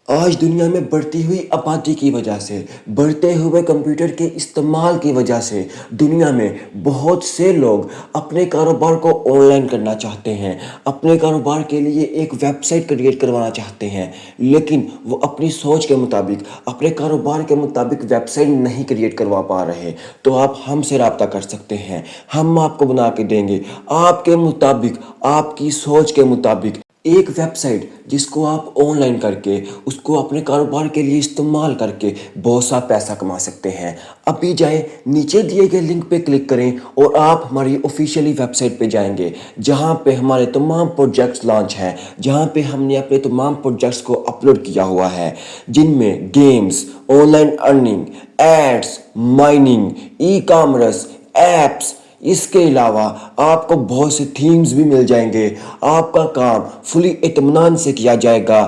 आज दुनिया में बढ़ती हुई आबादी की वजह से, बढ़ते हुए कंप्यूटर के इस्तेमाल की वजह से दुनिया में बहुत से लोग अपने कारोबार को ऑनलाइन करना चाहते हैं। अपने कारोबार के लिए एक वेबसाइट क्रिएट करवाना चाहते हैं, लेकिन वो अपनी सोच के मुताबिक, अपने कारोबार के मुताबिक वेबसाइट नहीं क्रिएट करवा पा रहे। तो आप हमसे रब्ता कर सकते हैं, हम आपको बना के देंगे आपके मुताबिक, आपकी सोच के मुताबिक एक वेबसाइट जिसको आप ऑनलाइन करके उसको अपने कारोबार के लिए इस्तेमाल करके बहुत सा पैसा कमा सकते हैं। अभी जाएं, नीचे दिए गए लिंक पे क्लिक करें और आप हमारी ऑफिशियली वेबसाइट पे जाएंगे, जहां पे हमारे तमाम प्रोजेक्ट्स लॉन्च हैं, जहां पे हमने अपने तमाम प्रोजेक्ट्स को अपलोड किया हुआ है, जिनमें games, online earning, ads, mining, e commerce, apps, इसके अलावा आपको बहुत से थीम्स भी मिल जाएंगे। आपका काम फुली इत्मीनान से किया जाएगा।